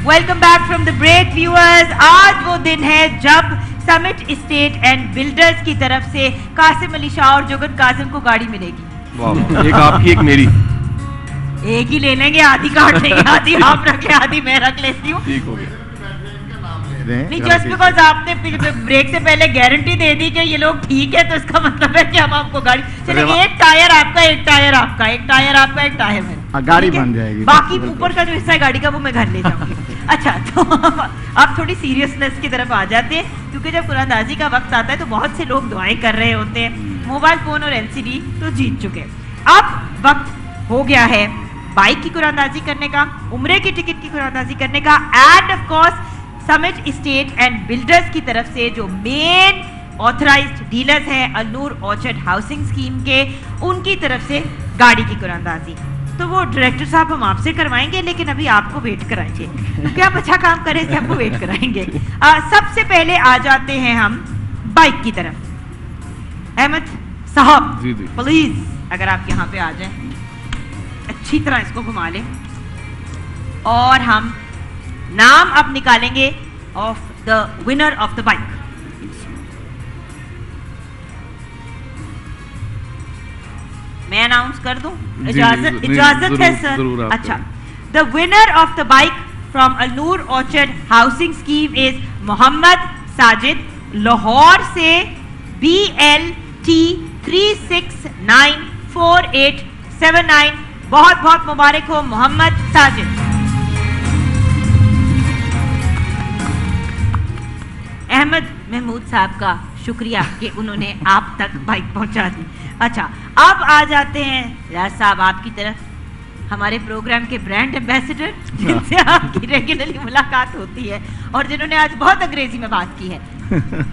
Welcome back from the break viewers. آج وہ دن ہے جب سمٹ اسٹیٹ اینڈ بلڈرز کی طرف سے قاسم علی شاہ اور جگن کاظم کو گاڑی ملے گی. ایک آپ کی ایک میری, ایک ہی لے لیں گے, آدھی کاٹ لیں گے, آدھی آپ رکھیں آدھی میں رکھ لیتی ہوں. ٹھیک ہو گیا. نہیں, جسٹ بیکاز آپ نے بریک سے پہلے گارنٹی دے دی کہ یہ لوگ ٹھیک ہے تو اس کا مطلب ہے کہ ہم آپ کو گاڑی چلے. ایک ٹائر آپ کا, ایک ٹائر آپ کا, ایک ٹائر آپ کا, ایک ٹائر میرا, گاڑی بن جائے گی. باقی اوپر کا جو حصہ ہے گاڑی کا وہ میں گھر لے جاؤں گی. اچھا, تو آپ تھوڑی سیریسنس کی طرف آ جاتے ہیں کیونکہ جب قرآن اندازی کا وقت آتا ہے تو بہت سے لوگ دعائیں کر رہے ہوتے ہیں. موبائل فون اور LCD تو جیت چکے. اب وقت ہو گیا ہے بائک کی قرآن اندازی کرنے کا, عمرے کی ٹکٹ کی قرآن اندازی کرنے کا, and of course summit estate and builders کی طرف سے جو مین آتھرائزڈ ڈیلرز ہیں النور آرچرڈ ہاؤسنگ اسکیم کے, ان کی طرف سے گاڑی کی قرآن اندازی. تو وہ ڈائریکٹر صاحب ہم آپ سے کروائیں گے, لیکن ابھی آپ کو ویٹ کرائیں گے کیونکہ آپ اچھا کام کریں سے آپ کو ویٹ کرائیں گے. سب سے پہلے آ جاتے ہیں ہم بائک کی طرف. احمد صاحب پلیز اگر آپ یہاں پہ آ جائیں, اچھی طرح اس کو گھما لیں اور ہم نام اب نکالیں گے of the winner of the bike. میں اناؤنس کر دوں, اجازت ہے سر؟ اچھا, دا winner of the bike from النور آرچرڈ ہاؤسنگ اسکیم از محمد ساجد, لاہور سے, BLT 369487. بہت بہت مبارک ہو محمد ساجد. احمد محمود صاحب کا شکریہ کہ انہوں نے آپ تک بائک پہنچا دی. اچھا, اب آ جاتے ہیں ریاض صاحب آپ کی طرف, ہمارے پروگرام کے برانڈ ایمبیسڈر جن سے آپ کی ریگولرلی ملاقات ہوتی ہے اور جنہوں نے آج بہت انگریزی میں بات کی ہے.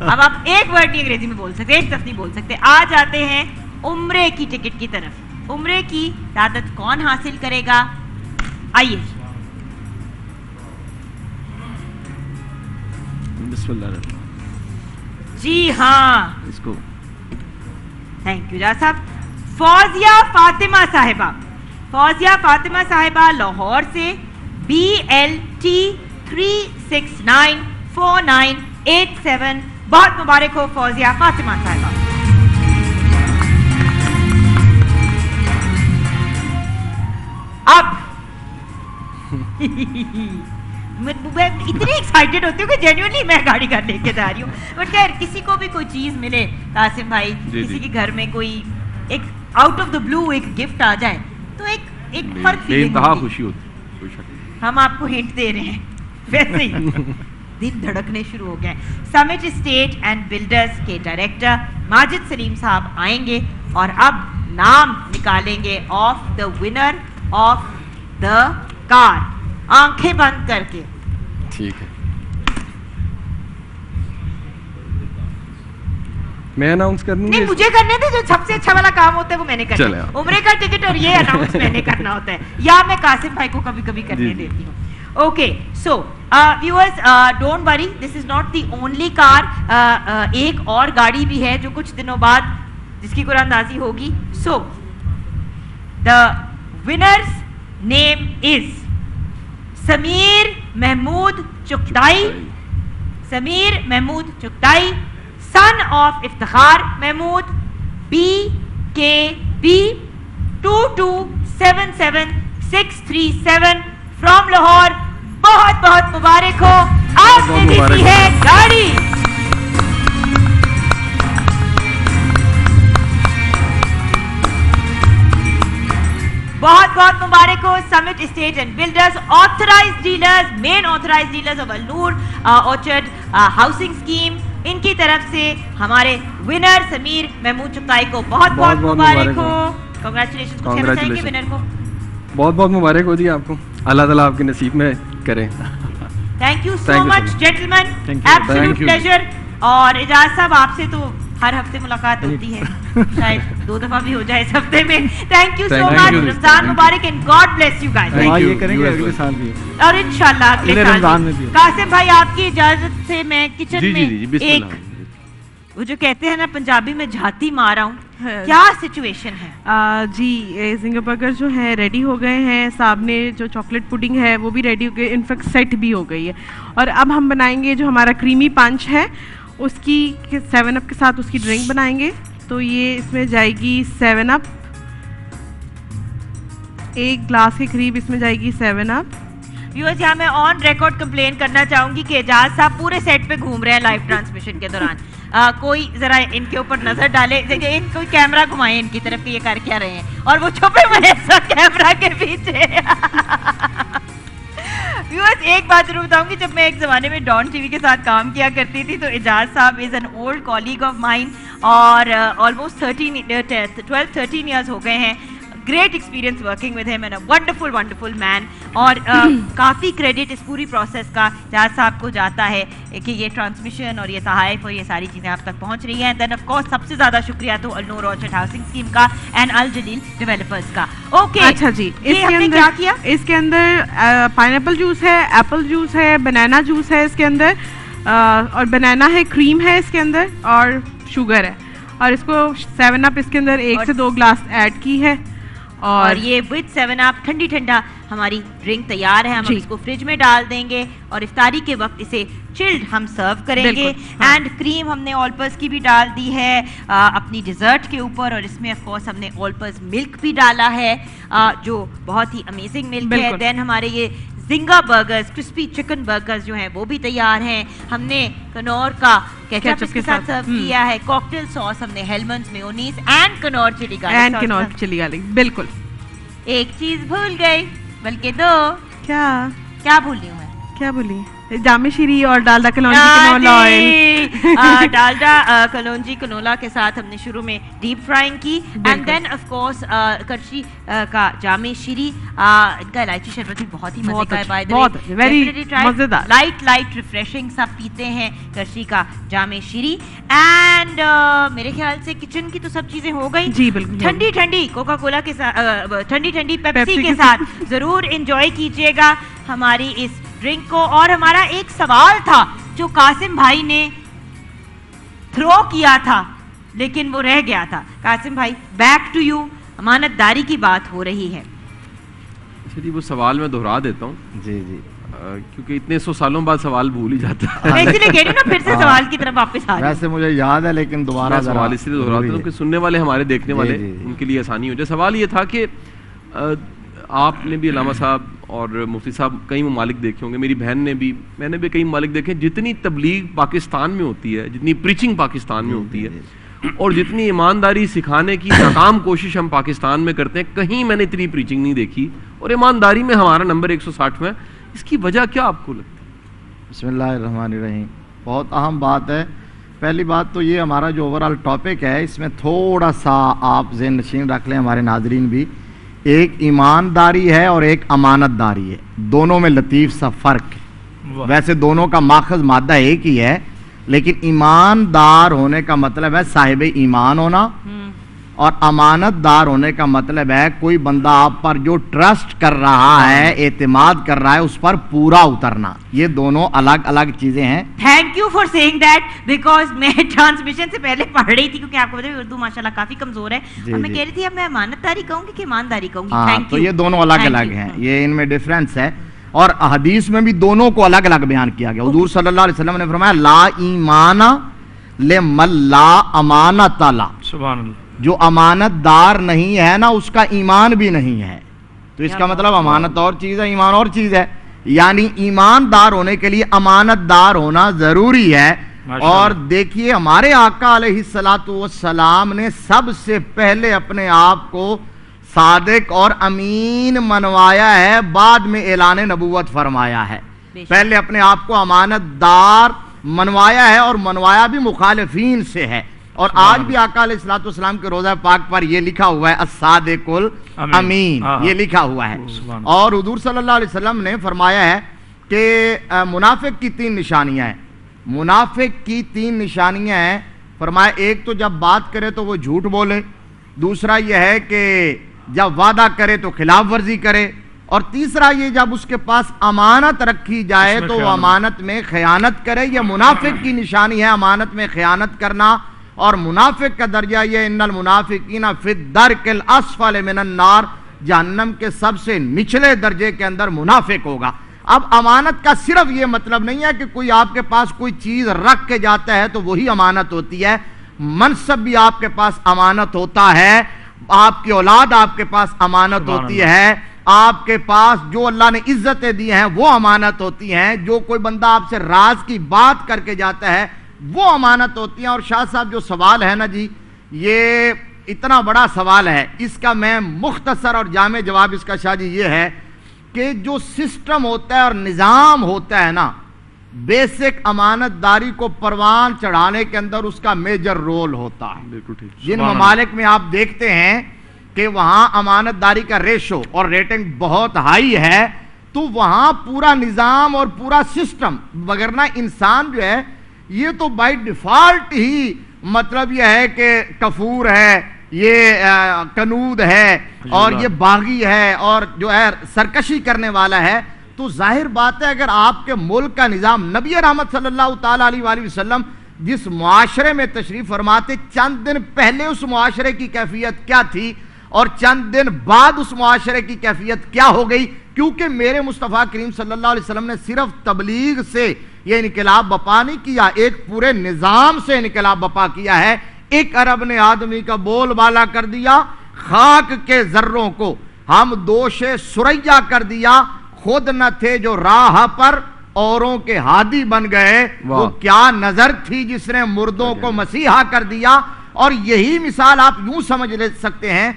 اب آپ ایک ورڈ نہیں انگریزی میں بول سکتے, ایک لفظ نہیں بول سکتے. آ جاتے ہیں عمرے کی ٹکٹ کی طرف. عمرے کی سعادت کون حاصل کرے گا؟ آئیے. بسم اللہ الرحمن. جی ہاں, اس کو تھینک یو جا صاحب. فوزیہ فاطمہ صاحبہ, فوزیہ فاطمہ صاحبہ لاہور سے, BLT 369497. بہت مبارک ہو فوزیہ فاطمہ صاحبہ. اب میں اتنی ایکسائٹیڈ ہوتی ہوں کہ جینوئنلی میں گاڑی گھر لے کے جا رہی ہوں. بٹ خیر, کسی کو بھی کوئی چیز ملے قاسم بھائی, کسی کے گھر میں کوئی ایک آؤٹ آف دا بلو ایک گفٹ آ جائے تو ایک فرق فیلنگ خوشی ہوتی. ہم آپ کو ہنٹ دے رہے ہیں, ویسے ہی دل دھڑکنے شروع ہو گئے. سمٹ اسٹیٹ اینڈ بلڈرز کے ڈائریکٹر ماجد سلیم صاحب آئیں گے اور اب نام نکالیں گے of the winner of the car, آنکھیں بند کر کے. ٹھیک ہے, میں اناؤنس کر دوں. نہیں, مجھے کرنے دے, جو سب سے اچھا والا کام ہوتا ہے وہ میں نے کرنا ہے. عمرے کا ٹکٹ اور یہ اناؤنس میں نے کرنا ہوتا ہے, یا میں قاسم بھائی کو کبھی کبھی کرنے دیتی ہوں. Okay, so viewers don't worry, this is not the only کار. ایک اور گاڑی بھی ہے جو کچھ دنوں بعد جس کی قرآن اندازی ہوگی. So the winners name is Sameer Mahmood Chughtai. Sameer Mahmood Chughtai, son of Iftikhar Mahmood, BKB 2277637 from Lahore. بہت بہت مبارک ہو, آپ نے جیتی ہے گاڑی. بہت بہت مبارک ہو. Summit estate and builders authorized dealers, main authorized dealers of Al Noor orchard housing scheme, ان کی طرف سے ہمارے ونر سمیر محمود چکتائی کو بہت بہت مبارک ہو. کنگریچولیشن. کچھ کہنا چاہیں گے ونر کو؟ بہت بہت مبارک ہو جی آپ کو, اللہ تعالیٰ آپ کے نصیب میں کریں. Thank you so much gentleman, absolute pleasure. اور اجاز صاحب آپ سے تو ہر ہفتے ملاقات ہوتی ہے, شاید 2 دفعہ بھی ہو جائے اس ہفتے میں. Thank you so much. Ramzan Mubarak and God bless you guys. یہ کریں گے اگلے سال بھی, اور انشاءاللہ اگلے سال بھی. قاسم بھائی آپ کی اجازت سے میں کچن میں ایک وہ جو کہتے ہیں نا پنجابی میں جھاتی مار رہا ہوں, کیا سچویشن ہے؟ جی زنگر برگر جو ہیں ریڈی ہو گئے ہیں، صاحب نے جو چاکلیٹ پڈنگ ہے وہ بھی ریڈی ہو گئی، انفیکٹ سیٹ بھی ہو گئی ہے. اور اب ہم بنائیں گے جو ہمارا کریمی پنچ ہے اس کی 7 اپ کے ساتھ اس کی ڈرنک بنائیں گے. تو یہ اس میں جائے گی 7 اپ، 1 گلاس کے قریب اس میں جائے گی 7 اپ. ویورز یہاں میں آن ریکارڈ کمپلین کرنا چاہوں گی کہ اعجاز صاحب پورے سیٹ پہ گھوم رہے ہیں لائیو ٹرانسمیشن کے دوران. کوئی ذرا ان کے اوپر نظر ڈالے، ان کوئی کیمرہ گھمائے ان کی طرف کہ یہ کر کیا رہے ہیں، اور وہ چھپے ہوئے ہیں کیمرہ کے پیچھے. ویورز ایک بات ضرور بتاؤں گی، جب میں ایک زمانے میں ڈان ٹی وی کے ساتھ کام کیا کرتی تھی تو اعجاز صاحب is an old colleague of mine, اور آلموسٹ 12-13 ایئرس ہو گئے ہیں. Great experience working with him and a wonderful man. اور کافی کریڈٹ اس پوری پروسیس کا اعجاز صاحب کو جاتا ہے کہ یہ ٹرانسمیشن اور یہ تحائف اور یہ ساری چیزیں آپ تک پہنچ رہی ہیں. دین آف کورس سب سے زیادہ شکریہ تو النور اورچرڈ ہاؤسنگ اسکیم کا اینڈ الجلیل ڈیولپرز کا. اوکے اچھا جی، اس کے اندر کیا کیا؟ اس کے اندر پائن ایپل جوس ہے، ایپل جوس ہے، بنانا جوس ہے اس کے اندر، اور بنانا ہے، کریم ہے اس کے اندر، اور شوگر ہے. اور اس کو 7 اپ اس کے اندر 1 سے 2 گلاس ایڈ کی ہے. اور یہ وتھ 7 اپ ٹھنڈی ٹھنڈا ہماری ڈرنک تیار ہے. ہم اس کو فریج میں ڈال دیں گے اور افطاری کے وقت اسے چلڈ ہم سرو کریں گے. اینڈ کریم ہم نے آلپرز کی بھی ڈال دی ہے اپنی ڈیزرٹ کے اوپر، اور اس میں آف کورس ہم نے آلپرز ملک بھی ڈالا ہے جو بہت ہی امیزنگ ملک ہے. دین ہمارے یہ زنگا برگرز، کرسپی چکن برگرز جو ہیں وہ بھی تیار ہیں. ہم نے کنور کا کیچپ اس کے ساتھ سرو کیا ہے. کاکٹیل ساس ہم نے ہیلمنز میونیز اینڈ کنور چلی گارلک. بالکل. ایک چیز بھول گئی، بلکہ 2. کیا بھول رہی ہوں میں؟ کیا بولی؟ جامع شیری اور Dalda kalonji canola oil. Dalda kalonji canola کے ساتھ ہم نے شروع میں ڈیپ فرائنگ کی. اینڈ دین آف کورس کرشی کا جامع شیری، ان کا الائچی شربت بھی بہت ہی مزے کا ہے. By the way light refreshing سب پیتے ہیں کرشی کا جامع شیری. اینڈ میرے خیال سے کچن کی تو سب چیزیں ہو گئی. جی بالکل. ٹھنڈی ٹھنڈی کوکا کولا کے ساتھ، ٹھنڈی ٹھنڈی پیپسی کے ساتھ ضرور انجوائے کیجیے گا ہماری اس ڈرنک کو. اور ہمارا ایک سوال تھا جو قاسم بھائی نے تھرو کیا تھا لیکن وہ رہ گیا تھا. قاسم بھائی بیک ٹو یو. امانت داری کی بات ہو رہی ہے. جی وہ سوال میں دہرا دیتا ہوں. جی جی، کیونکہ اتنے 100 سالوں بعد سوال بھول ہی جاتا ہے. میں اسی لیے کہہ رہی ہوں نا، پھر سے سوال کی طرف واپس آ رہی. ویسے مجھے یاد ہے لیکن دوبارہ سوال اس لیے دہراتا ہوں کہ سننے والے ہمارے دیکھنے والے ان کے لیے آسانی ہو جائے. سوال یہ تھا کہ آپ نے بھی، علامہ صاحب اور مفتی صاحب کئی ممالک دیکھے ہوں گے، میری بہن نے بھی، میں نے بھی کئی ممالک دیکھے. جتنی تبلیغ پاکستان میں ہوتی ہے، جتنی پریچنگ پاکستان میں ہوتی ہے، اور جتنی ایمانداری سکھانے کی ناکام کوشش ہم پاکستان میں کرتے ہیں، کہیں میں نے اتنی پریچنگ نہیں دیکھی. اور ایمانداری میں ہمارا نمبر 160 میں. اس کی وجہ کیا آپ کو لگتی ہے؟ بسم اللہ الرحمن الرحیم. بہت اہم بات ہے. پہلی بات تو یہ ہمارا جو اوور آل ٹاپک ہے اس میں تھوڑا سا آپ ذہن نشین رکھ لیں، ہمارے ناظرین بھی. ایک ایمانداری ہے اور ایک امانت داری ہے، دونوں میں لطیف سا فرق ہے. ویسے دونوں کا ماخذ مادہ ایک ہی ہے، لیکن ایماندار ہونے کا مطلب ہے صاحب ایمان ہونا، اور امانت دار ہونے کا مطلب ہے کوئی بندہ آپ پر جو ٹرسٹ کر رہا ہے، اعتماد کر رہا ہے، اس پر پورا اترنا. یہ دونوں الگ الگ چیزیں ہیں. Thank you for seeing that, because میں ٹرانسمیشن سے پہلے پڑھ رہی تھی، کیونکہ آپ کو پتہ ہے اردو ماشاءاللہ کافی کمزور ہے، اور میں کہہ رہی تھی اب میں امانت داری کہوں گی کہ ایمانداری کہوں گی. تھینک تو یو. یہ دونوں الگ الگ ہیں، یہ ان میں ڈفرینس ہے. اور حدیث میں بھی دونوں کو الگ الگ بیان کیا گیا. حضور صلی اللہ علیہ وسلم نے فرمایا لا ایمان لمن لا امانت لا. سبحان اللہ. جو امانت دار نہیں ہے نا اس کا ایمان بھی نہیں ہے. تو اس کا مطلب امانت اور چیز ہے، ایمان اور چیز ہے. یعنی ایماندار ہونے کے لیے امانت دار ہونا ضروری ہے. اور دیکھیے ہمارے آقا علیہ الصلوۃ والسلام نے سب سے پہلے اپنے آپ کو صادق اور امین منوایا ہے، بعد میں اعلان نبوت فرمایا ہے. پہلے اپنے آپ کو امانت دار منوایا ہے، اور منوایا بھی مخالفین سے ہے. اور آج بھی آقا علیہ الصلوۃ والسلام کے روضہ پاک پر یہ لکھا ہوا ہے الصادق الامین، یہ لکھا ہوا ہے. اور حضور صلی اللہ علیہ وسلم نے فرمایا ہے کہ منافق کی 3 نشانیاں ہیں. منافق کی 3 نشانیاں ہیں. فرمایا ایک تو جب بات کرے تو وہ جھوٹ بولے، دوسرا یہ ہے کہ جب وعدہ کرے تو خلاف ورزی کرے، اور تیسرا یہ جب اس کے پاس امانت رکھی جائے تو وہ امانت میں خیانت کرے. یہ منافق کی نشانی ہے، امانت میں خیانت کرنا. اور منافق کا درجہ یہ ان المنافقین فی الدرک الاسفل من النار، جہنم کے سب سے نچلے درجے کے اندر منافق ہوگا۔ اب امانت کا صرف یہ مطلب نہیں ہے کہ کوئی آپ کے پاس کوئی چیز رکھ کے جاتا ہے تو وہی امانت ہوتی ہے، منصب بھی آپ کے پاس امانت ہوتا ہے، آپ کی اولاد آپ کے پاس امانت ہوتی ہے، آپ کے پاس جو اللہ نے عزتیں دی ہیں وہ امانت ہوتی ہیں، جو کوئی بندہ آپ سے راز کی بات کر کے جاتا ہے وہ امانت ہوتی ہیں۔ اور شاہ صاحب جو سوال ہے نا جی، یہ اتنا بڑا سوال ہے، اس کا میں مختصر اور جامع جواب اس کا شاہ جی یہ ہے کہ جو سسٹم ہوتا ہے اور نظام ہوتا ہے نا، بیسک امانت داری کو پروان چڑھانے کے اندر اس کا میجر رول ہوتا ہے۔ بالکل ٹھیک۔ جن ممالک میں آپ دیکھتے ہیں کہ وہاں امانت داری کا ریشو اور ریٹنگ بہت ہائی ہے تو وہاں پورا نظام اور پورا سسٹم، وگرنہ انسان جو ہے یہ تو بائی ڈیفالٹ ہی مطلب یہ ہے کہ کفور ہے، یہ کنود ہے اور یہ باغی ہے اور جو ہے سرکشی کرنے والا ہے، تو ظاہر بات ہے اگر آپ کے ملک کا نظام، نبی رحمت صلی اللہ تعالیٰ علیہ وآلہ وسلم جس معاشرے میں تشریف فرماتے، چند دن پہلے اس معاشرے کی کیفیت کیا تھی اور چند دن بعد اس معاشرے کی کیفیت کیا ہو گئی، کیونکہ میرے مصطفیٰ کریم صلی اللہ علیہ وسلم نے صرف تبلیغ سے یہ انقلاب بپا نہیں کیا، ایک پورے نظام سے انقلاب بپا کیا ہے۔ ایک عرب نے آدمی کا بول بالا کر دیا، خاک کے ذروں کو ہم دوش سریا کر دیا، خود نہ تھے جو راہ پر اوروں کے ہادی بن گئے، وہ کیا نظر تھی جس نے مردوں کو مسیحا کر دیا۔ اور یہی مثال آپ یوں سمجھ سکتے ہیں،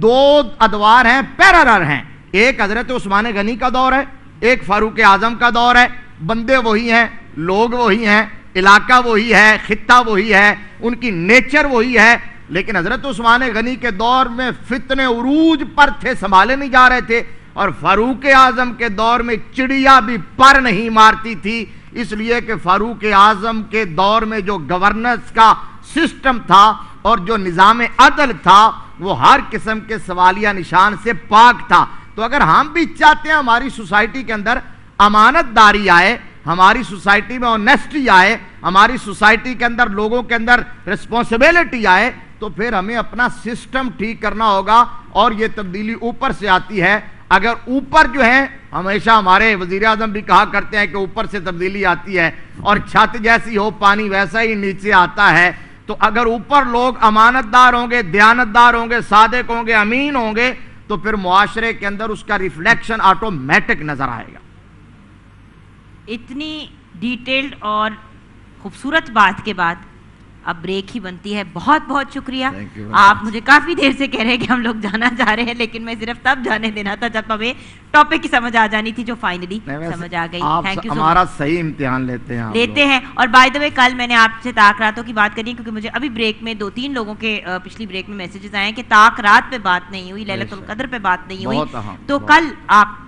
دو ادوار ہیں، پیرالل ہیں، ایک حضرت عثمان غنی کا دور ہے، ایک فاروق اعظم کا دور ہے، بندے وہی ہیں، لوگ وہی ہیں، علاقہ وہی ہے، خطہ وہی ہے، ان کی نیچر وہی ہے، لیکن حضرت عثمان غنی کے دور میں فتنے عروج پر تھے، سنبھالے نہیں جا رہے تھے، اور فاروق اعظم کے دور میں چڑیا بھی پر نہیں مارتی تھی، اس لیے کہ فاروق اعظم کے دور میں جو گورننس کا سسٹم تھا اور جو نظام عدل تھا وہ ہر قسم کے سوالیہ نشان سے پاک تھا۔ تو اگر ہم بھی چاہتے ہیں ہماری سوسائٹی کے اندر امانت داری آئے، ہماری سوسائٹی میں آنیسٹی آئے، ہماری سوسائٹی کے اندر لوگوں کے اندر رسپانسبلٹی آئے، تو پھر ہمیں اپنا سسٹم ٹھیک کرنا ہوگا، اور یہ تبدیلی اوپر سے آتی ہے۔ اگر اوپر جو ہے، ہمیشہ ہمارے وزیر اعظم بھی کہا کرتے ہیں کہ اوپر سے تبدیلی آتی ہے اور چھت جیسی ہو پانی ویسا ہی نیچے آتا ہے، تو اگر اوپر لوگ امانت دار ہوں گے، دیانت دار ہوں گے، صادق ہوں گے، امین ہوں گے، تو پھر معاشرے کے اندر اس کا ریفلیکشن آٹومیٹک نظر آئے گا۔ اتنی ڈیٹیلڈ اور خوبصورت بات کے بعد اب بریک ہی بنتی ہے۔ بہت بہت شکریہ، آپ مجھے کافی دیر سے کہہ رہے ہیں کہ ہم لوگ جانا چاہ رہے ہیں، لیکن میں صرف تب جانے دینا تھا جب ہمیں ٹاپک کی سمجھ آ جانی تھی، جو فائنلی سمجھ آ گئی۔ تھینک یو، ہمارا صحیح امتحان لیتے ہیں۔ اور بائی دا وے کل میں نے آپ سے طاق راتوں کی بات کرنی، کیونکہ مجھے ابھی بریک میں 2-3 لوگوں کے پچھلی بریک میں میسیجز آئے ہیں کہ طاق رات پہ بات نہیں ہوئی، لیلۃ القدر پہ بات نہیں ہوئی، تو کل آپ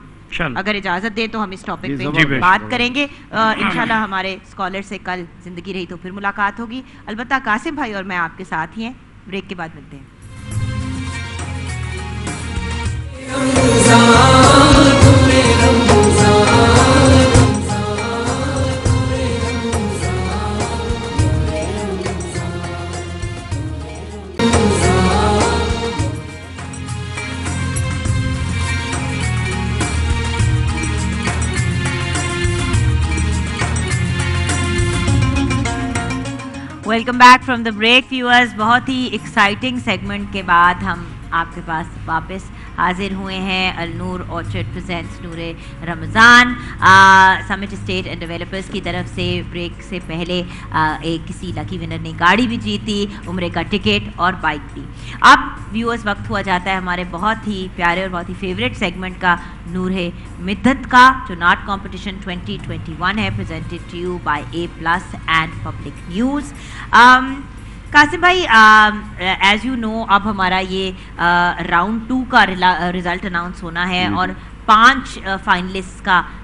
اگر اجازت دیں تو ہم اس ٹاپک پہ بات کریں گے انشاءاللہ۔ ہمارے اسکالر سے کل زندگی رہی تو پھر ملاقات ہوگی، البتہ قاسم بھائی اور میں آپ کے ساتھ ہی ہیں۔ بریک کے بعد ملتے ہیں۔ Welcome back from the break viewers. بہت ہی ایکسائٹنگ سیگمنٹ کے بعد ہم آپ کے پاس واپس حاضر ہوئے ہیں۔ Al Noor orchard presents Noor Ramzan summit estate and developers کی طرف سے بریک سے پہلے ایک کسی لکی ونر نے گاڑی بھی جیتی، عمرے کا ٹکٹ اور بائک بھی۔ اب ویورز وقت ہوا جاتا ہے ہمارے بہت ہی پیارے اور بہت ہی فیوریٹ سیگمنٹ کا، نور مدت کا، جو ناٹ کمپٹیشن 2021 ہے، presented to you by A+ and public news. Qasim بھائی، ایز یو نو اب ہمارا یہ راؤنڈ 2 کا رزلٹ اناؤنس ہونا ہے اور 5 فائنلسٹ کا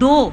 2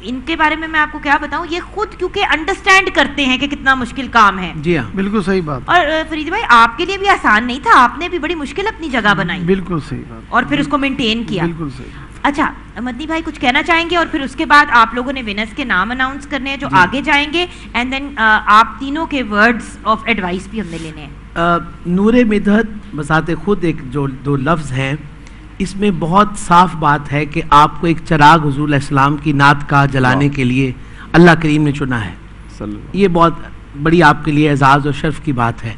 ان کے بارے میں آپ کو کیا بتاؤں, یہ خود کیونکہ انڈرسٹینڈ کرتے ہیں کہ کتنا مشکل کام ہے. جی ہاں بالکل صحیح بات. اور فرید بھائی آپ کے لیے بھی آسان نہیں تھا, آپ نے بھی بڑی مشکل اپنی جگہ بنائی, بالکل صحیح بات, اور پھر اس کو مینٹین کیا. بالکل صحیح. اچھا مدنی بھائی کچھ کہنا چاہیں گے, اور پھر اس کے بعد آپ لوگوں نے ونرز کے نام اناؤنس کرنے ہیں جو آگے جائیں گے, اینڈ دین آپ تینوں کے ورڈز آف ایڈوائس بھی ہم نے لینے ہیں. نور مدحت بذات خود ایک جو دو لفظ ہیں, اس میں بہت صاف بات ہے کہ آپ کو ایک چراغ حضور علیہ السلام کی نعت کا جلانے کے لیے اللہ کریم نے چنا ہے. یہ بہت بڑی آپ کے لیے اعزاز اور شرف کی بات ہے.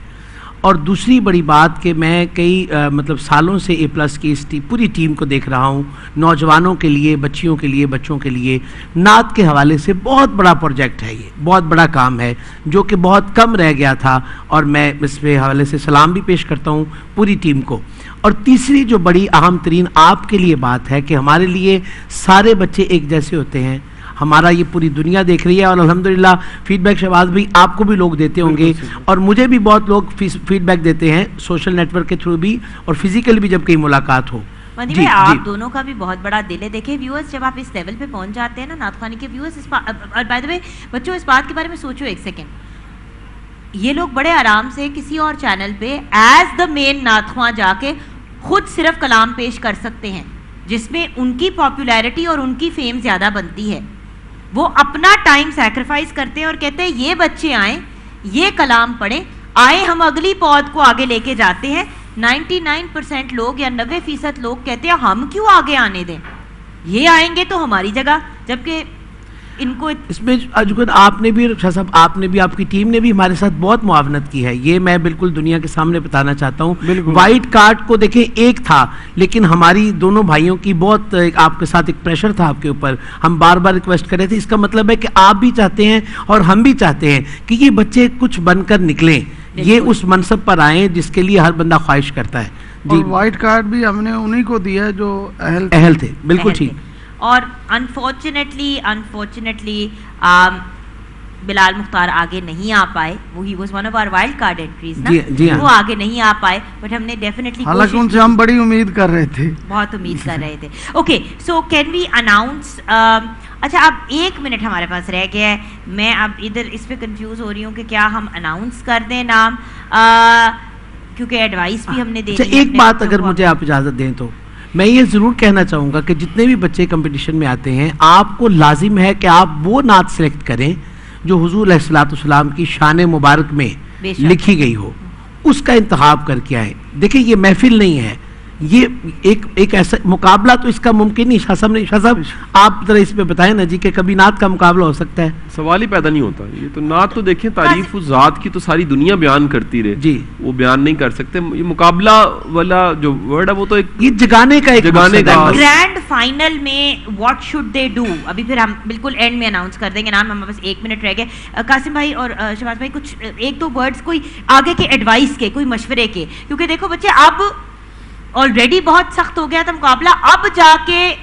اور دوسری بڑی بات کہ میں کئی مطلب سالوں سے A+ کی اس پوری ٹیم کو دیکھ رہا ہوں, نوجوانوں کے لیے, بچیوں کے لیے, بچوں کے لیے نعت کے حوالے سے بہت بڑا پروجیکٹ ہے, یہ بہت بڑا کام ہے جو کہ بہت کم رہ گیا تھا, اور میں اس پہ حوالے سے سلام بھی پیش کرتا ہوں پوری ٹیم کو. اور تیسری جو بڑی اہم ترین آپ کے لیے بات ہے کہ ہمارے لیے سارے بچے ایک جیسے ہوتے ہیں. ہمارا یہ پوری دنیا دیکھ رہی ہے, اور الحمدللہ فیڈ بیک شہباز بھی آپ کو بھی لوگ دیتے ہوں گے, اور مجھے بھی بہت لوگ فیڈ بیک دیتے ہیں سوشل نیٹ ورک کے تھرو بھی, اور فزیکل بھی جب کہیں ملاقات ہو. مدنی بھائی آپ دونوں کا بھی بہت بڑا دل ہے. دیکھیں ویورز, جب آپ اس لیول پہ پہنچ جاتے ہیں نا نعت خوانی کے ویورز, اور بائی دا وے بچوں اس بات کے بارے میں سوچو ایک سیکنڈ, یہ لوگ بڑے آرام سے کسی اور چینل پہ ایز دا مین نعت خواں جا کے خود صرف کلام پیش کر سکتے ہیں, جس میں ان کی پاپولیرٹی اور ان کی فیم زیادہ بنتی ہے. وہ اپنا ٹائم سیکریفائز کرتے ہیں اور کہتے ہیں یہ بچے آئیں, یہ کلام پڑھیں, آئے ہم اگلی پود کو آگے لے کے جاتے ہیں. 99% لوگ یا 90% لوگ کہتے ہیں ہم کیوں آگے آنے دیں, یہ آئیں گے تو ہماری جگہ, جبکہ ان کو اس میں آپ نے بھی شاہ صاحب, آپ نے بھی, آپ کی ٹیم نے بھی ہمارے ساتھ بہت معاونت کی ہے. یہ میں بالکل دنیا کے سامنے بتانا چاہتا ہوں. وائٹ کارڈ کو دیکھیں ایک تھا, لیکن ہماری دونوں بھائیوں کی بہت آپ کے ساتھ ایک پریشر تھا آپ کے اوپر. ہم بار بار ریکویسٹ کر رہے تھے. اس کا مطلب ہے کہ آپ بھی چاہتے ہیں اور ہم بھی چاہتے ہیں کہ یہ بچے کچھ بن کر نکلیں, یہ اس منصب پر آئیں جس کے لیے ہر بندہ خواہش کرتا ہے. جی, وائٹ کارڈ بھی ہم نے انہی کو دیا جو اہل تھے. بالکل ٹھیک. اور انفارچونیٹلی بلال مختار آگے نہیں آ پائے. وہ ہی was one of our wild card entries نا, وہ آگے نہیں آ پائے, بٹ ہم نے ڈیفینیٹلی, حالانکہ ان سے ہم بڑی امید کر رہے تھے, بہت امید کر رہے تھے. Okay, so can we announce. اچھا اب 1 منٹ ہمارے پاس رہ گیا ہے. میں اب ادھر اس پہ کنفیوز ہو رہی ہوں کہ کیا ہم اناؤنس کر دیں نام, کیونکہ ایڈوائس بھی ہم نے دے دی. ایک بات اگر مجھے آپ اجازت دیں تو میں یہ ضرور کہنا چاہوں گا کہ جتنے بھی بچے کمپٹیشن میں آتے ہیں, آپ کو لازم ہے کہ آپ وہ نعت سلیکٹ کریں جو حضور علیہ الصلوۃ والسلام کی شان مبارک میں لکھی گئی ہو, اس کا انتخاب کر کے آئیں. دیکھیں یہ محفل نہیں ہے, یہ ایک ایسا مقابلہ تو اس کا ممکن نہیں. شاہ صاحب نے, شاہ صاحب آپ ذرا اس پہ بتائیں نا جی کہ کبھی نعت کا مقابلہ ہو سکتا ہے؟ سوال ہی پیدا نہیں ہوتا. یہ تو نعت تو دیکھیں تعریف و ذات کی تو ساری دنیا بیان کرتی رہے, جی وہ بیان نہیں کر سکتے. یہ مقابلہ والا جو ورڈ ہے وہ تو ایک یہ جگانے کا, ایک جگانے کا. گرینڈ فائنل میں واٹ شوڈ دے ڈو, ابھی پھر ہم بالکل اینڈ میں اناؤنس کر دیں گے نام. ہمارے پاس 1 منٹ رہ گئے. قاسم بھائی اور شہباز بھائی کچھ 1-2 ورڈز کوئی آگے کے ایڈوائس کے, کوئی مشورے کے, کیونکہ دیکھو بچے اب آلریڈی بہت سخت ہو گیا تھا مقابلہ, اب جا کے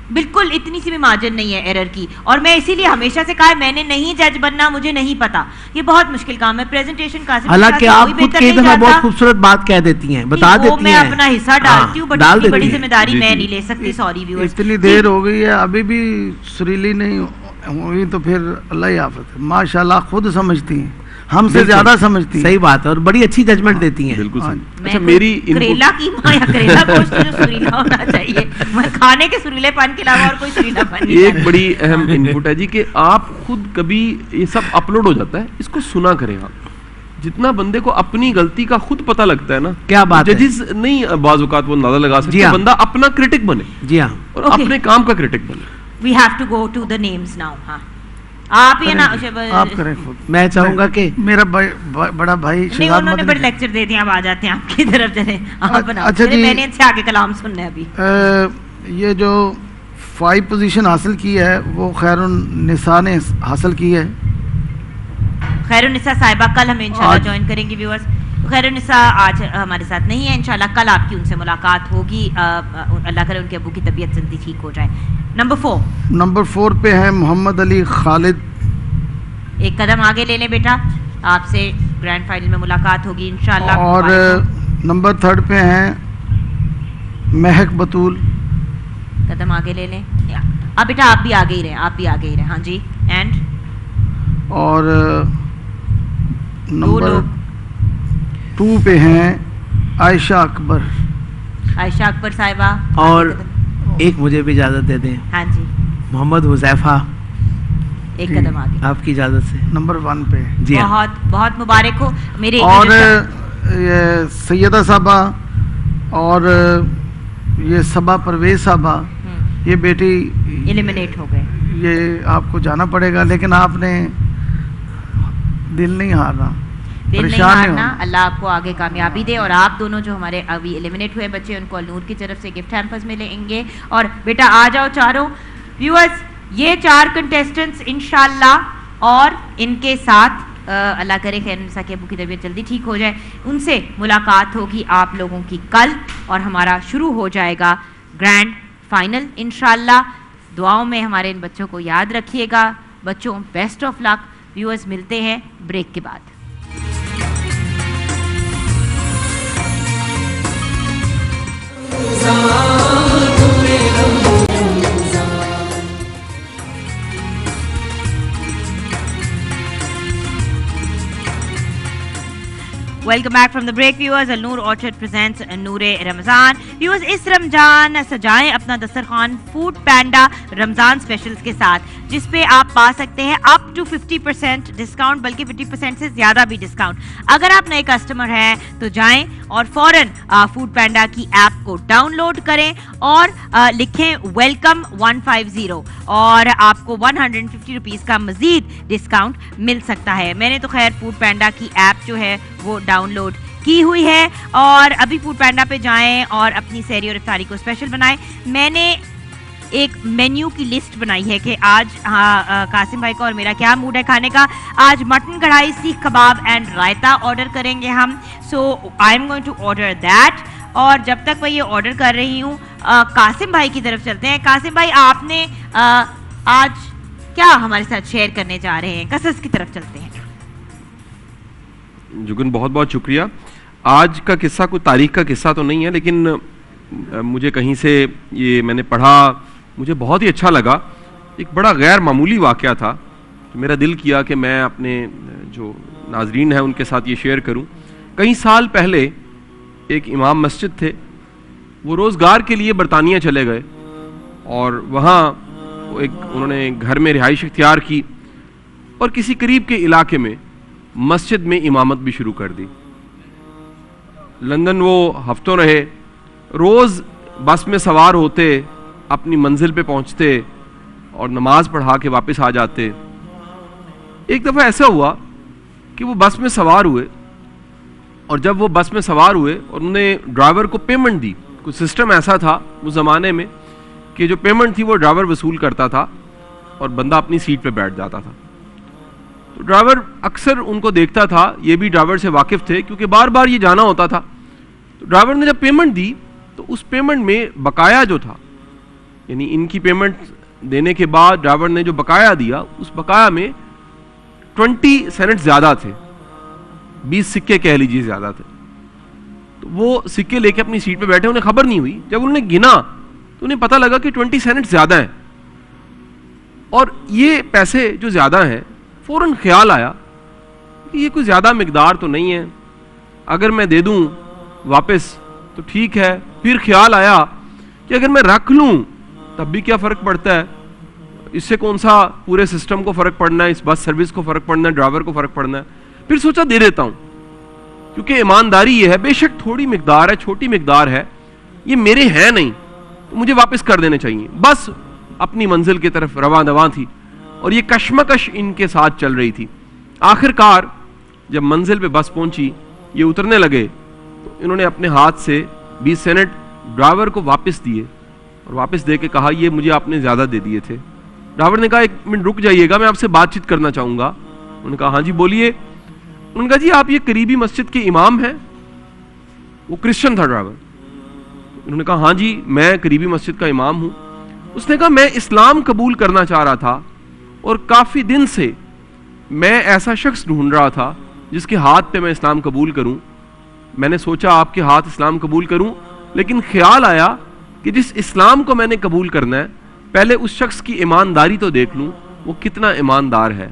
بالکل اتنی سی بھی مارجن نہیں ہے ایرر کی. اور میں اسی لیے ہمیشہ سے کہا میں نے نہیں جج بننا, مجھے نہیں پتا, یہ بہت مشکل کام ہے. پریزنٹیشن کا حالانکہ آپ خود کئی دفعہ بہت خوبصورت بات کہہ دیتی ہیں, بتا دیتی ہیں, میں اپنا حصہ ڈالتی ہوں, بٹ اتنی بڑی ذمہ داری میں نہیں لے سکتی. سوری ویورز, اتنی دیر ہو گئی ہے ابھی بھی سریلی نہیں ہوئی, تو پھر اللہ ہی حافظ. ماشاءاللہ خود سمجھتی ہیں, ہم سے زیادہ سمجھتی ہیں. صحیح بات ہے, اور بڑی اچھی ججمنٹ دیتی ہیں. بالکل صحیح. اچھا میری کریلا قیمہ یا کریلا گوشت جو سریلا ہونا چاہیے, کھانے کے سریلے پن کے علاوہ اور کوئی سریلا پن نہیں. ایک بڑی اہم انپٹ ہے جی کہ آپ خود کبھی یہ سب اپلوڈ ہو جاتا ہے, اس کو سنا کریں آپ. جتنا بندے کو اپنی غلطی کا خود پتہ لگتا ہے نا, کیا بات ہے, ججز نہیں بعض اوقات وہ اندازہ لگا سکتے, بندہ اپنا کرٹک بنے. جی ہاں, اور اپنے کام کا کرٹک بنے. We have to go to the names now. ہاں آپ یہ نا آپ کریں خود. میں چاہوں گا کہ میرا بڑا بھائی نہیں, انہوں نے بڑے لیکچر دے دیا, اب آ جاتے ہیں آپ کی طرف. چلے آپ بناؤ, میں نے ان سے آگے کلام سننا ہے. ابھی یہ جو 5 پوزیشن حاصل کی ہے وہ خیر النساء نے حاصل کی ہے. خیر النساء صاحبہ کل ہمیں انشاءاللہ جوائن کریں گی. ویورز, خیر النساء آج ہمارے ساتھ نہیں ہے, انشاءاللہ کل آپ کی ان سے ملاقات ہوگی. اللہ کرے ان کے ابو کی طبیعت جلدی ٹھیک ہو جائے. نمبر 4 پہ ہے محمد علی خالد. ایک قدم آگے لے لیں بیٹا, آپ سے گرینڈ فائنل میں ملاقات ہوگی انشاءاللہ. اور نمبر 3 پہ ہیں مہک بطول. قدم آگے لے لیں. اب بیٹا آپ بھی آگے ہی رہیں, آپ بھی آگے ہی رہیں. ہاں جی. اینڈ اور نمبر 2 پہ ہیں عائشہ اکبر. عائشہ اکبر صاحبہ. اور ایک مجھے بھی اجازت دے دیں. ہاں جی. محمد حذیفہ, ایک قدم آگے آپ کی اجازت سے. نمبر 1 پہ. جی ہاں. بہت بہت مبارک ہو میرے. اور یہ سیدہ صاحبہ اور یہ صبا پرویز صاحبہ, یہ بیٹی ایلیمنیٹ ہو گئے. یہ آپ کو جانا پڑے گا, لیکن آپ نے دل نہیں ہارنا, دل نہیں پریشان ہارنا. ہونا. اللہ آپ کو آگے کامیابی دے. اور آپ دونوں جو ہمارے ابھی ایلیمنیٹ ہوئے بچے, ان کو النور کی طرف سے گفٹ ہیمپرز ملیں گے. اور بیٹا آ جاؤ چاروں ویورز, یہ 4 کنٹیسٹنٹس انشاءاللہ, اور ان کے ساتھ اللہ کرے خیر نسا کے ابو کی طبیعت جلدی ٹھیک ہو جائے, ان سے ملاقات ہوگی آپ لوگوں کی کل, اور ہمارا شروع ہو جائے گا گرینڈ فائنل انشاءاللہ. دعاؤں میں ہمارے ان بچوں کو یاد رکھیے گا. بچوں بیسٹ آف لک. ویورز ملتے ہیں بریک کے بعد. Welcome back from the break viewers. النور آرچرڈ پریزنٹس نور رمضان. ویورز اس رمضان سجائیں اپنا دسترخوان فوڈ پینڈا رمضان اسپیشلز کے ساتھ, جس پہ آپ پا سکتے ہیں اپ ٹو 50% ڈسکاؤنٹ, بلکہ 50% سے زیادہ بھی ڈسکاؤنٹ. اگر آپ نئے کسٹمر ہیں تو جائیں اور فوراً فوڈ پینڈا کی ایپ کو ڈاؤن لوڈ کریں اور لکھیں ویلکم 150, اور آپ کو 150 روپیز کا مزید ڈسکاؤنٹ مل سکتا ہے. میں نے تو خیر فوڈ پینڈا کی ایپ جو ہے وہ ڈاؤن لوڈ کی ہوئی ہے, اور ابھی فوڈ پینڈا پہ جائیں اور اپنی سحری اور افطاری کو اسپیشل بنائیں. میں نے ایک مینیو کی لسٹ بنائی ہے کہ آج قاسم بھائی کا اور میرا کیا موڈ ہے کھانے کا. آج mutton karahi, seekh kebab and raita order کریں گے ہم. So I am going to order that. اور جب تک میں یہ آرڈر کر رہی ہوں, قاسم بھائی کی طرف چلتے ہیں. قاسم بھائی, آپ نے آج کیا ہمارے ساتھ شیئر کرنے جا رہے ہیں؟ قصص کی طرف چلتے ہیں. جگن بہت بہت شکریہ. آج کا قصہ کوئی تاریخ کا قصہ تو نہیں ہے, لیکن مجھے کہیں سے یہ میں نے پڑھا, مجھے بہت ہی اچھا لگا. ایک بڑا غیر معمولی واقعہ تھا, میرا دل کیا کہ میں اپنے جو ناظرین ہیں ان کے ساتھ یہ شیئر کروں. کئی سال پہلے ایک امام مسجد تھے, وہ روزگار کے لیے برطانیہ چلے گئے, اور وہاں انہوں نے گھر میں رہائش اختیار کی, اور کسی قریب کے علاقے میں مسجد میں امامت بھی شروع کر دی. لندن وہ ہفتوں رہے, روز بس میں سوار ہوتے, اپنی منزل پہ پہنچتے اور نماز پڑھا کے واپس آ جاتے. ایک دفعہ ایسا ہوا کہ وہ بس میں سوار ہوئے, اور جب وہ بس میں سوار ہوئے اور انہوں نے ڈرائیور کو پیمنٹ دی, کوئی سسٹم ایسا تھا اس زمانے میں کہ جو پیمنٹ تھی وہ ڈرائیور وصول کرتا تھا اور بندہ اپنی سیٹ پہ بیٹھ جاتا تھا. تو ڈرائیور اکثر ان کو دیکھتا تھا, یہ بھی ڈرائیور سے واقف تھے کیونکہ بار بار یہ جانا ہوتا تھا. تو ڈرائیور نے جب پیمنٹ دی تو اس پیمنٹ میں بقایا جو تھا, یعنی ان کی پیمنٹ دینے کے بعد ڈرائیور نے جو بقایا دیا, اس بقایا میں 20 سینٹ زیادہ تھے, 20 سکے کہہ لیجیے زیادہ تھے. تو وہ سکے لے کے اپنی سیٹ پہ بیٹھے, انہیں خبر نہیں ہوئی. جب انہوں نے گنا تو انہیں پتہ لگا کہ 20 سینٹ زیادہ ہیں, اور یہ پیسے جو زیادہ ہیں, فوراً خیال آیا کہ یہ کوئی زیادہ مقدار تو نہیں ہے, اگر میں دے دوں واپس تو ٹھیک ہے. پھر خیال آیا کہ اگر میں رکھ لوں تب بھی کیا فرق پڑتا ہے, اس سے کون سا پورے سسٹم کو فرق پڑنا ہے, اس بس سروس کو فرق پڑنا ہے, ڈرائیور کو فرق پڑنا ہے. پھر سوچا دے دیتا ہوں, کیونکہ ایمانداری یہ ہے, بے شک تھوڑی مقدار ہے, چھوٹی مقدار ہے, یہ میرے ہیں نہیں تو مجھے واپس کر دینے چاہیے. بس اپنی منزل کی طرف رواں دواں تھی, اور یہ کشمکش ان کے ساتھ چل رہی تھی. آخر کار جب منزل پہ بس پہنچی, یہ اترنے لگے, تو انہوں نے اپنے ہاتھ سے 20 سینٹ ڈرائیور کو واپس دیے, اور واپس دے کے کہا یہ مجھے آپ نے زیادہ دے دیے تھے. ڈرائیور نے کہا 1 منٹ رک جائیے گا, میں آپ سے بات چیت کرنا چاہوں گا. انہوں نے کہا ہاں جی بولیے. انہوں نے کہا جی آپ یہ قریبی مسجد کے امام ہیں؟ وہ کرسچن تھا ڈرائیور. انہوں نے کہا ہاں جی میں قریبی مسجد کا امام ہوں. اس نے کہا میں اسلام قبول کرنا چاہ رہا تھا, اور کافی دن سے میں ایسا شخص ڈھونڈ رہا تھا جس کے ہاتھ پہ میں اسلام قبول کروں. میں نے سوچا آپ کے ہاتھ اسلام قبول کروں, لیکن خیال آیا کہ جس اسلام کو میں نے قبول کرنا ہے پہلے اس شخص کی ایمانداری تو دیکھ لوں وہ کتنا ایماندار ہے.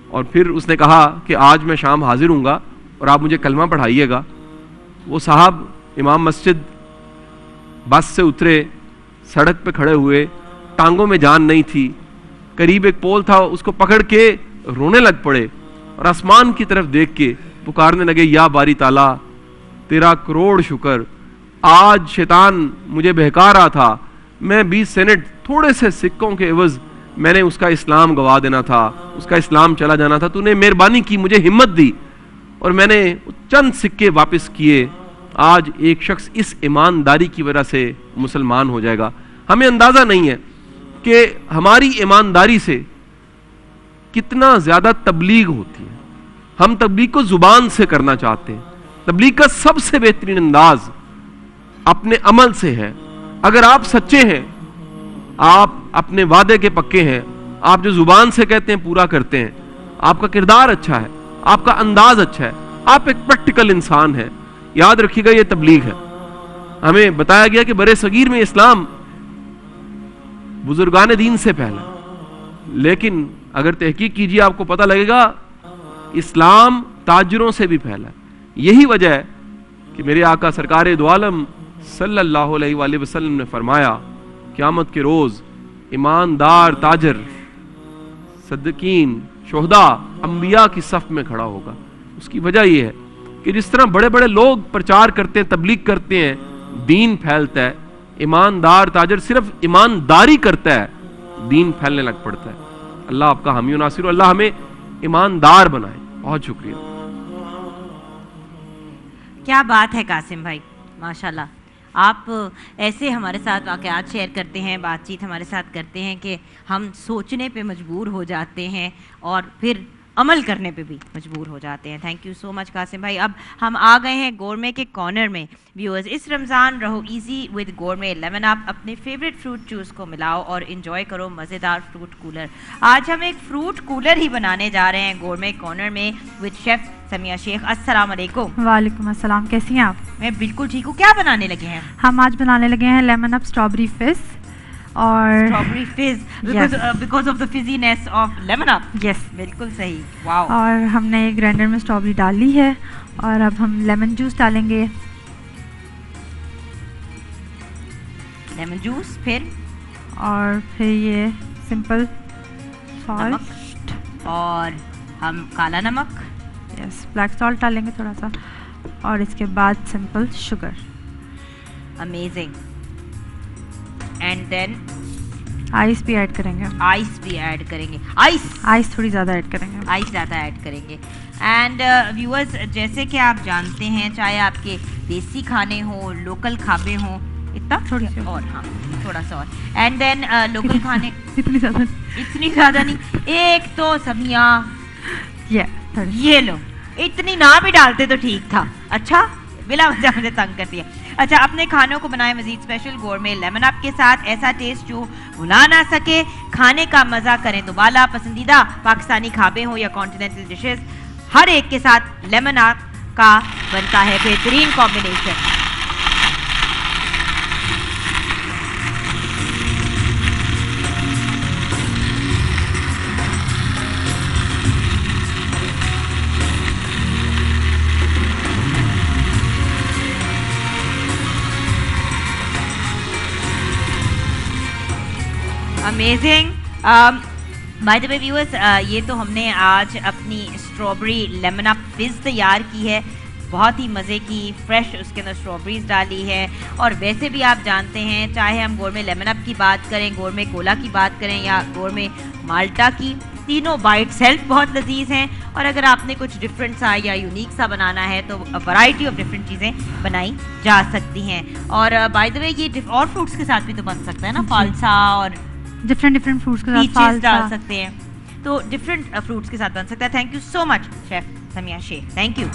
اور پھر اس نے کہا کہ آج میں شام حاضر ہوں گا اور آپ مجھے کلمہ پڑھائیے گا. وہ صاحب امام مسجد بس سے اترے, سڑک پہ کھڑے ہوئے, ٹانگوں میں جان نہیں تھی, قریب ایک پول تھا, اس کو پکڑ کے رونے لگ پڑے اور آسمان کی طرف دیکھ کے پکارنے لگے, یا باری تعالیٰ تیرا کروڑ شکر, آج شیطان مجھے بہکا رہا تھا, میں 20 سینٹ تھوڑے سے سکوں کے عوض میں نے اس کا اسلام گوا دینا تھا, اس کا اسلام چلا جانا تھا, تو نے مہربانی کی, مجھے ہمت دی اور میں نے چند سکے واپس کیے. آج ایک شخص اس ایمانداری کی وجہ سے مسلمان ہو جائے گا. ہمیں اندازہ نہیں ہے کہ ہماری ایمانداری سے کتنا زیادہ تبلیغ ہوتی ہے. ہم تبلیغ کو زبان سے کرنا چاہتے ہیں. تبلیغ کا سب سے بہترین انداز اپنے عمل سے ہے. اگر آپ سچے ہیں, آپ اپنے وعدے کے پکے ہیں, آپ جو زبان سے کہتے ہیں پورا کرتے ہیں, آپ کا کردار اچھا ہے, آپ کا انداز اچھا ہے, آپ ایک پریکٹیکل انسان ہیں, یاد رکھیے گا یہ تبلیغ ہے. ہمیں بتایا گیا کہ برے صغیر میں اسلام بزرگان دین سے پہلا, لیکن اگر تحقیق کیجیے آپ کو پتہ لگے گا اسلام تاجروں سے بھی پہلا ہے. یہی وجہ ہے کہ میرے آقا سرکار دو عالم صلی اللہ علیہ وآلہ وسلم نے فرمایا قیامت کے روز ایماندار تاجر صدیقین شہداء انبیاء کی صف میں کھڑا ہوگا. اس کی وجہ یہ ہے کہ جس طرح بڑے بڑے لوگ پرچار کرتے ہیں, تبلیغ کرتے ہیں, دین پھیلتا ہے, ایماندار تاجر صرف ایمانداری کرتا ہے, دین پھیلنے لگ پڑتا ہے. اللہ آپ کا حامی و ناصر ہو, اللہ ہمیں ایماندار بنائے. بہت شکریہ. کیا بات ہے قاسم بھائی, ماشاءاللہ. آپ ایسے ہمارے ساتھ واقعات شیئر کرتے ہیں, بات چیت ہمارے ساتھ کرتے ہیں کہ ہم سوچنے پہ مجبور ہو جاتے ہیں اور پھر عمل کرنے پہ بھی مجبور ہو جاتے ہیں. تھینک یو سو مچ قاسم بھائی. اب ہم آ گئے ہیں گورمے کے کارنر میں. ویورز, اس رمضان رہو ایزی ود گورمے لیمن اپ. اپنے فیوریٹ فروٹ جوس کو ملاؤ اور انجوائے کرو مزیدار فروٹ کولر. آج ہم ایک فروٹ کولر ہی بنانے جا رہے ہیں گورمے کارنر میں ود شیف سمیہ شیخ. السلام علیکم. وعلیکم السلام, کیسی ہیں آپ؟ میں بالکل ٹھیک ہوں. کیا بنانے لگے ہیں ہم آج بنانے لگے ہیں لیمن اپ اسٹرابری فیز. اور strawberry fizz because of the fizziness of lemon up. Yes, بالکل صحیح. واو. اور ہم نے گرائنڈر میں اسٹرابری ڈال لی ہے اور اب ہم لیمن جوس ڈالیں گے. لیمن جوس, پھر یہ سمپل سالٹ اور ہم کالا نمک, یس بلیک سالٹ ڈالیں گے تھوڑا سا, اور اس کے بعد simple sugar. Amazing. And then ice بھی ایڈ کریں گے. آئس بھی ایڈ کریں گے. آئس تھوڑی زیادہ ایڈ کریں گے. آئس زیادہ ایڈ کریں گے. اینڈ ویورز, جیسے کہ آپ جانتے ہیں, چاہے آپ کے دیسی کھانے ہوں, لوکل کھابے ہوں, اتنا تھوڑی سی اور, ہاں تھوڑا سا اور. اینڈ دین لوکل کھانے اتنی زیادہ نہیں, ایک تو سمیہ یہ لو, اتنی نہ بھی ڈالتے تو ٹھیک تھا. اچھا, بلا وجہ مجھے تنگ کر دیا. اچھا, اپنے کھانوں کو بنائے مزید اسپیشل گورمے لیمن اپ کے ساتھ. ایسا ٹیسٹ جو بھلا نہ سکے, کھانے کا مزہ کریں تو بالا. پسندیدہ پاکستانی کھابے ہوں یا کانٹیننٹل ڈشز, ہر ایک کے ساتھ لیمن اپ کا بنتا ہے بہترین combination. Amazing. By the way viewers, یہ تو ہم نے آج اپنی اسٹرابری لیمن اپ فز تیار کی ہے. بہت ہی مزے کی فریش اس کے اندر اسٹرابریز ڈالی ہے. اور ویسے بھی آپ جانتے ہیں, چاہے ہم گورمے لیمن اپ کی بات کریں, گورمے کولا کی بات کریں یا گورمے مالٹا کی, تینوں بائٹ سیلف بہت لذیذ ہیں. اور اگر آپ نے کچھ ڈفرینٹ سا یا یونیک سا بنانا ہے تو ورائٹی آف ڈفرینٹ چیزیں بنائی جا سکتی ہیں. اور بائی دا وے یہ اور فروٹس کے ساتھ بھی تو بن سکتا ہے نا, فالسا اور ڈفرینٹ فروٹس کے ساتھ پیچز ڈال سکتے ہیں, تو ڈفرینٹ فروٹس کے ساتھ بن سکتا ہے. Thank you so much chef Sumaiya Sheikh, thank you.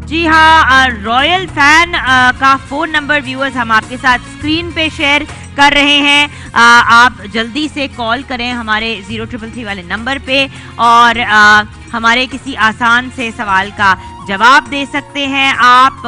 جی ہاں, رائل فین کا فون نمبر ویورز ہم آپ کے ساتھ اسکرین پہ شیئر کر رہے ہیں. آپ جلدی سے کال کریں ہمارے 0333 والے نمبر پہ اور ہمارے کسی آسان سے سوال کا جواب دے سکتے ہیں. آپ